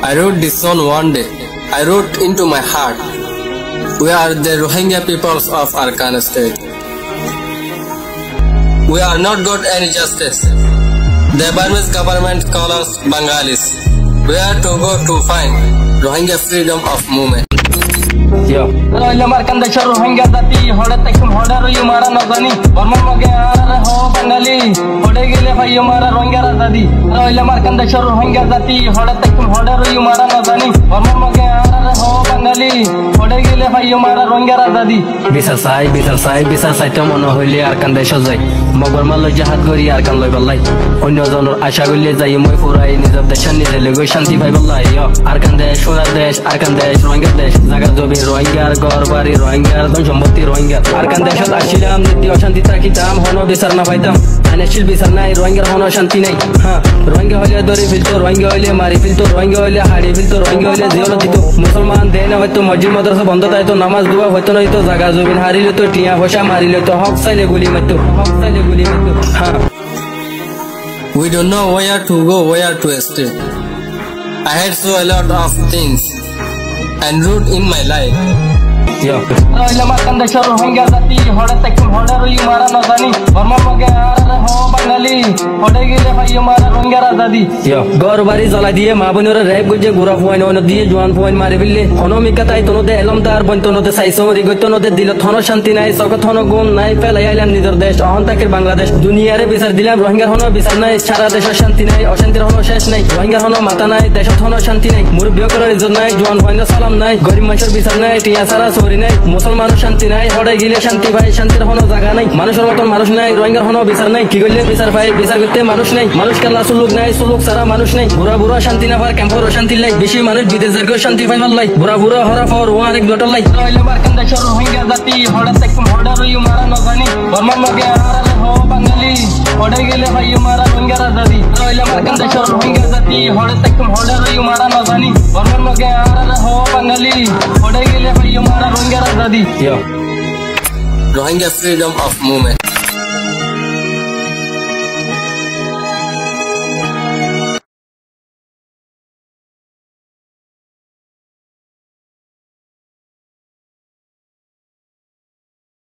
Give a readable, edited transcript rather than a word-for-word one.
I wrote this song one day. I wrote into my heart. We are the Rohingya peoples of Arakan state. We are not got any justice. The Burmese government calls us Bengalis. We are to go to find Rohingya freedom of movement. Yo. Markan the Rohingya dati hoda takum hoda yu mara nagani Burma mage ara ho Bengali hode gele bhai mara Rohingya dadi markan the Rohingya dati hoda takum hoda yu mara nagani Burma mage ara ho Bengali hode gele bhai mara Rohingya dadi bisal sai to mono hoile arkan desho jai mogor mallo jahad gori arkan loi ballai onyo jonor asha gole jai moi purai nijor deshan nire lego shanti bhai ballai yo arkan desh Rohingya desh jagar jobi Rohingya gorbari Rohingya don সম্পত্তি Rohingya arkan deshot ashilam niti অশান্তি থাকিতাম হনো বিচার না পাইতাম আইনশীল বিচার নাই Rohingya হনো শান্তি নাই হ্যাঁ Rohingya হইলে দরি ফিলতো Rohingya হইলে মারি ফিলতো Rohingya হইলে হাড়ি ফিলতো Rohingya হইলে জিওলো দিত মুসলমান দেয় না হয়তো মসজিদ মাদ্রাসা বন্ধ তাইতো নামাজ দোয়া হয়তো না হয়তো জায়গা জমিন হারিলে তো টিয়া পয়সা মারিলে তো হক চাইলে গুলি মারতো হ্যাঁ We don't know where to go, where to stay. I had so a lot of things and root in my life. Yo. Markan the Rohingya dati hoda takum hoda yu mara nagani Burma mage ara ho Bengali hode gele bhai mara Rohingya dadi yo gor bari jala diye ma bonora rape guje gura foin ono diye juan foin mari bille hono mikatai tono de elam dar bon tono de saiso ri gotono de dilo thono shanti nai soka thono gun nai pelai ailam nijor desh ahon takir Bangladesh duniya re bisar dilam Rohingya hono bisar nai sara desho shanti nai oshantir hono shesh nai Rohingya hono mata nai desho hono shanti nai murbio korar izor nai juan foin salam nai garib manshor bisar nai tiya sara sori nai মুসলমান শান্তি নাই হড়ে গিলে শান্তি ভাই শান্তির হনো জায়গা নাই মানুষের মতন মানুষ নাই Rohingya হনো বিচার নাই কি কইলে বিচার ভাই বিচার করতে মানুষ নাই মানুষ কাল্লা সুলুক নাই সুলুক সারা মানুষ নাই বুড়া শান্তি না পার ক্যাম্পর শান্তি লাই বেশি মানুষ বিদেশ যার শান্তি পাই ভাল্লাই বুড়া হরা ফর ওয়ান এক ডটল লাই মার্কান দেশ Rohingya জাতি হড়ে তাকুম হড়া রইউ মারা নজানি Burma মগে আরালে হো Bengali হড়ে গেলে ভাই মারা Rohingya দাদি মার্কান দেশ Rohingya জাতি হড়ে তাকুম হড়া রইউ মারা নজানি Burma মগে আরালে হো Bengali হড়ে গেলে ভাই মারা Rohingya Yo. Rohingya freedom of movement.